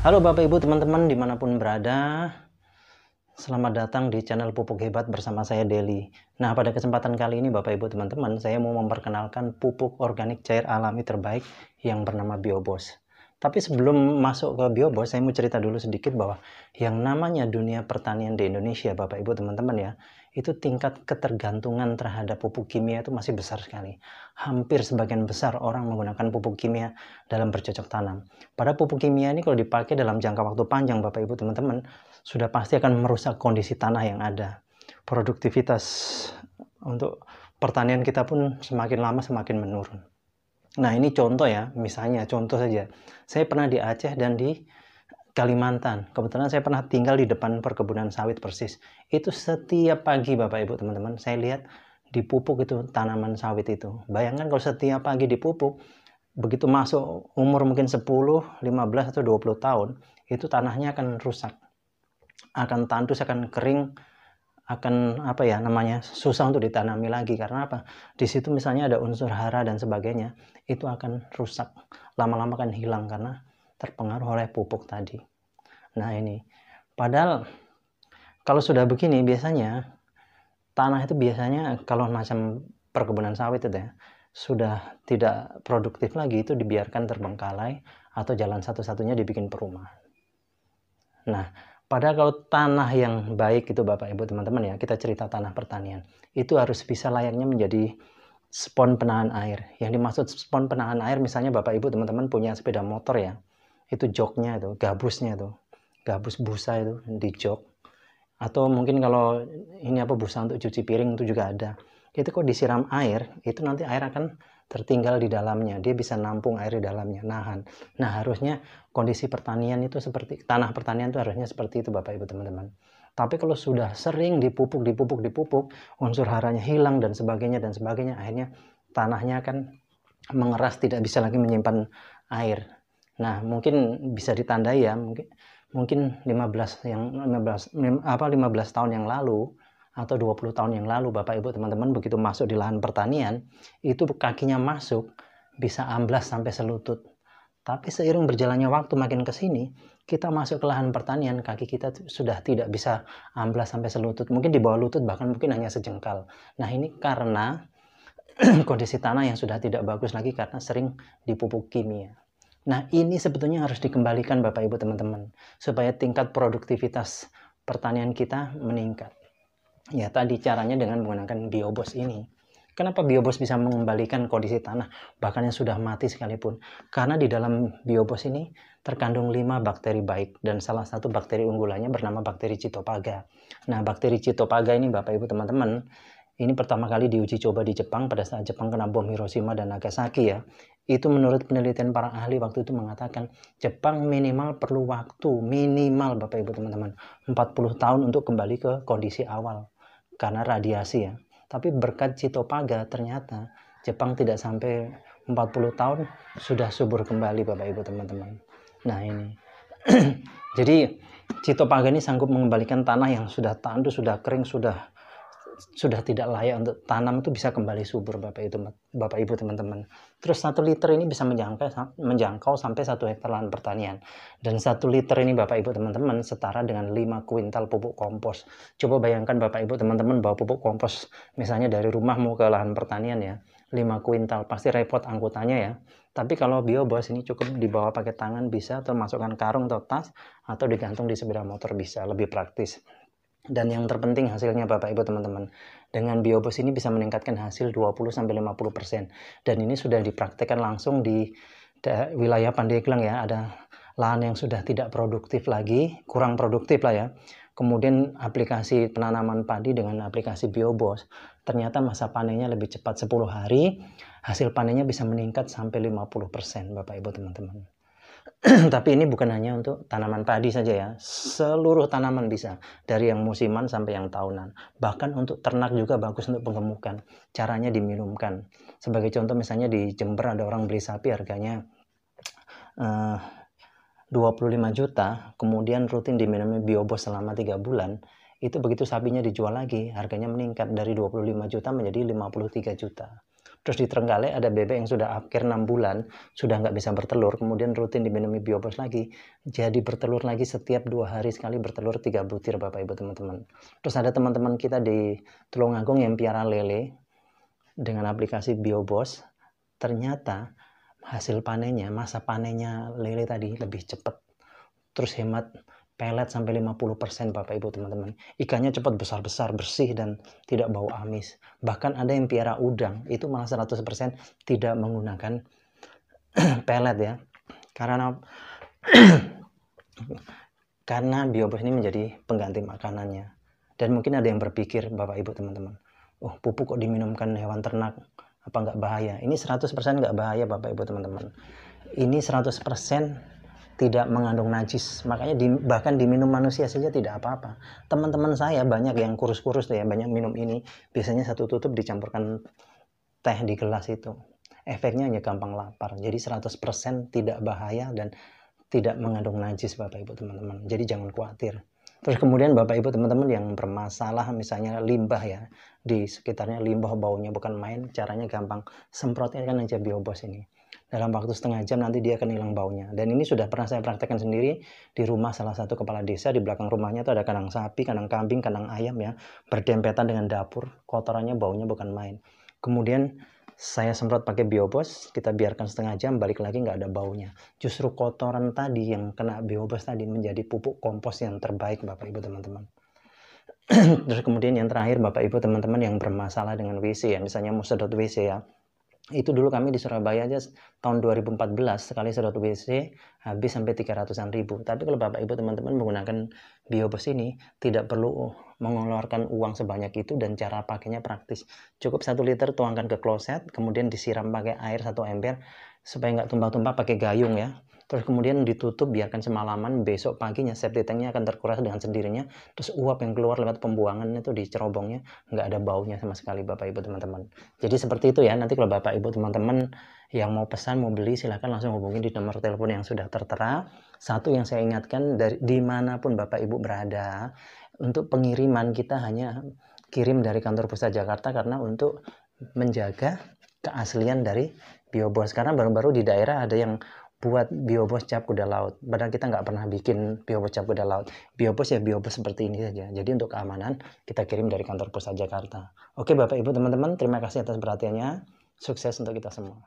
Halo Bapak Ibu teman-teman dimanapun berada, selamat datang di channel Pupuk Hebat bersama saya Deli. Nah, pada kesempatan kali ini Bapak Ibu teman-teman, saya mau memperkenalkan pupuk organik cair alami terbaik yang bernama Biobos. Tapi sebelum masuk ke Biobos, saya mau cerita dulu sedikit bahwa yang namanya dunia pertanian di Indonesia Bapak Ibu teman-teman ya, itu tingkat ketergantungan terhadap pupuk kimia itu masih besar sekali. Hampir sebagian besar orang menggunakan pupuk kimia dalam bercocok tanam. Pada pupuk kimia ini kalau dipakai dalam jangka waktu panjang Bapak Ibu teman-teman, sudah pasti akan merusak kondisi tanah yang ada. Produktivitas untuk pertanian kita pun semakin lama semakin menurun. Nah, ini contoh ya, misalnya contoh saja. Saya pernah di Aceh dan di Kalimantan. Kebetulan saya pernah tinggal di depan perkebunan sawit persis. Itu setiap pagi Bapak Ibu teman-teman, saya lihat dipupuk itu tanaman sawit itu. Bayangkan kalau setiap pagi dipupuk, begitu masuk umur mungkin 10, 15 atau 20 tahun, itu tanahnya akan rusak. Akan tandus, akan kering, akan apa ya namanya, susah untuk ditanami lagi. Karena apa? Di situ misalnya ada unsur hara dan sebagainya, itu akan rusak, lama-lama akan hilang karena terpengaruh oleh pupuk tadi. Nah ini, padahal kalau sudah begini biasanya tanah itu biasanya kalau macam perkebunan sawit itu ya, sudah tidak produktif lagi, itu dibiarkan terbengkalai atau jalan satu-satunya dibikin perumahan. Nah, padahal kalau tanah yang baik itu Bapak Ibu teman-teman ya, kita cerita tanah pertanian, itu harus bisa layaknya menjadi spon penahan air. Yang dimaksud spon penahan air, misalnya Bapak Ibu teman-teman punya sepeda motor ya, itu joknya itu, gabusnya itu, gabus busa itu di jok. Atau mungkin kalau ini apa, busa untuk cuci piring itu juga ada. Itu kok disiram air, itu nanti air akan tertinggal di dalamnya, dia bisa nampung air di dalamnya, nahan. Nah, harusnya kondisi pertanian itu seperti, tanah pertanian itu harusnya seperti itu Bapak Ibu teman-teman. Tapi kalau sudah sering dipupuk, unsur haranya hilang dan sebagainya, akhirnya tanahnya akan mengeras, tidak bisa lagi menyimpan air. Nah, mungkin bisa ditandai ya, mungkin 15 tahun yang lalu atau 20 tahun yang lalu Bapak Ibu teman-teman, begitu masuk di lahan pertanian, itu kakinya masuk bisa amblas sampai selutut. Tapi seiring berjalannya waktu makin ke sini, kita masuk ke lahan pertanian, kaki kita sudah tidak bisa amblas sampai selutut, mungkin di bawah lutut, bahkan mungkin hanya sejengkal. Nah, ini karena kondisi tanah yang sudah tidak bagus lagi karena sering dipupuk kimia. Nah, ini sebetulnya harus dikembalikan Bapak Ibu teman-teman, supaya tingkat produktivitas pertanian kita meningkat. Ya, tadi caranya dengan menggunakan Biobos ini. Kenapa Biobos bisa mengembalikan kondisi tanah bahkan yang sudah mati sekalipun? Karena di dalam Biobos ini terkandung 5 bakteri baik, dan salah satu bakteri unggulannya bernama bakteri Cytophaga. Nah, bakteri Cytophaga ini Bapak Ibu teman-teman, ini pertama kali diuji coba di Jepang pada saat Jepang kena bom Hiroshima dan Nagasaki ya. Itu menurut penelitian para ahli waktu itu mengatakan Jepang minimal perlu waktu, minimal Bapak Ibu teman-teman, 40 tahun untuk kembali ke kondisi awal karena radiasi ya. Tapi berkat Cytophaga ternyata Jepang tidak sampai 40 tahun sudah subur kembali Bapak Ibu teman-teman. Nah ini. Jadi Cytophaga ini sanggup mengembalikan tanah yang sudah tandus, sudah kering, sudah tidak layak untuk tanam, itu bisa kembali subur Bapak Ibu teman-teman. Terus 1 liter ini bisa menjangkau sampai 1 hektar lahan pertanian. Dan 1 liter ini Bapak Ibu teman-teman setara dengan 5 kuintal pupuk kompos. Coba bayangkan Bapak Ibu teman-teman bawa pupuk kompos misalnya dari rumah mau ke lahan pertanian ya, 5 kuintal, pasti repot angkutannya ya. Tapi kalau Biobos ini cukup dibawa pakai tangan bisa, atau masukkan karung atau tas, atau digantung di sepeda motor bisa, lebih praktis. Dan yang terpenting hasilnya Bapak Ibu teman-teman, dengan Biobos ini bisa meningkatkan hasil 20-50%. Dan ini sudah dipraktekkan langsung di wilayah Pandeglang ya. Ada lahan yang sudah tidak produktif lagi, kurang produktif lah ya. Kemudian aplikasi penanaman padi dengan aplikasi Biobos, ternyata masa panennya lebih cepat, 10 hari hasil panennya bisa meningkat sampai 50% Bapak Ibu teman-teman. Tapi ini bukan hanya untuk tanaman padi saja ya, seluruh tanaman bisa, dari yang musiman sampai yang tahunan. Bahkan untuk ternak juga bagus untuk penggemukan, caranya diminumkan. Sebagai contoh misalnya di Jember ada orang beli sapi harganya 25 juta, kemudian rutin diminumi Biobos selama 3 bulan, itu begitu sapinya dijual lagi, harganya meningkat dari 25 juta menjadi 53 juta. Terus di Trenggalek ada bebek yang sudah akhir 6 bulan, sudah nggak bisa bertelur, kemudian rutin diminumi Biobos lagi, jadi bertelur lagi setiap 2 hari sekali, bertelur 3 butir Bapak Ibu teman-teman. Terus ada teman-teman kita di Tulungagung yang piara lele dengan aplikasi Biobos, ternyata hasil panennya, masa panennya lele tadi lebih cepat. Terus hemat pelet sampai 50% Bapak Ibu teman-teman. Ikannya cepat besar-besar, bersih dan tidak bau amis. Bahkan ada yang piara udang, itu malah 100% tidak menggunakan pelet ya. Karena Biobos ini menjadi pengganti makanannya. Dan mungkin ada yang berpikir Bapak Ibu teman-teman, oh pupuk kok diminumkan hewan ternak, apa nggak bahaya? Ini 100% nggak bahaya Bapak Ibu teman-teman. Ini 100% tidak mengandung najis, makanya bahkan diminum manusia saja tidak apa-apa. Teman-teman saya banyak yang kurus-kurus ya, banyak minum ini, biasanya satu tutup dicampurkan teh di gelas itu. Efeknya hanya gampang lapar. Jadi 100% tidak bahaya dan tidak mengandung najis Bapak Ibu teman-teman. Jadi jangan khawatir. Terus kemudian Bapak Ibu teman-teman yang bermasalah misalnya limbah ya, di sekitarnya limbah baunya bukan main, caranya gampang, semprotnya kan aja Biobos ini. Dalam waktu setengah jam nanti dia akan hilang baunya. Dan ini sudah pernah saya praktekkan sendiri di rumah salah satu kepala desa. Di belakang rumahnya itu ada kandang sapi, kandang kambing, kandang ayam ya, berdempetan dengan dapur. Kotorannya baunya bukan main. Kemudian saya semprot pakai Biobos, kita biarkan setengah jam, balik lagi nggak ada baunya. Justru kotoran tadi yang kena Biobos tadi menjadi pupuk kompos yang terbaik Bapak Ibu teman-teman. Terus kemudian yang terakhir Bapak Ibu teman-teman yang bermasalah dengan WC ya, misalnya mau sedot WC ya. Itu dulu kami di Surabaya aja tahun 2014 sekali sedot WC habis sampai 300-an ribu. Tapi kalau Bapak Ibu teman-teman menggunakan Biobos ini tidak perlu mengeluarkan uang sebanyak itu dan cara pakainya praktis. Cukup 1 liter tuangkan ke kloset, kemudian disiram pakai air 1 ember supaya nggak tumpah-tumpah pakai gayung ya. Terus kemudian ditutup, biarkan semalaman, besok paginya septic tanknya akan terkuras dengan sendirinya. Terus uap yang keluar lewat pembuangan itu di cerobongnya nggak ada baunya sama sekali Bapak Ibu teman-teman. Jadi seperti itu ya, nanti kalau Bapak Ibu teman-teman yang mau pesan, mau beli, silahkan langsung hubungi di nomor telepon yang sudah tertera. Satu yang saya ingatkan, dari dimanapun Bapak Ibu berada, untuk pengiriman kita hanya kirim dari kantor pusat Jakarta karena untuk menjaga keaslian dari Biobos. Karena baru-baru di daerah ada yang buat Biobos cap kuda laut. Padahal kita nggak pernah bikin Biobos cap kuda laut. Biobos ya Biobos seperti ini saja. Jadi untuk keamanan kita kirim dari kantor pusat Jakarta. Oke Bapak Ibu teman-teman, terima kasih atas perhatiannya. Sukses untuk kita semua.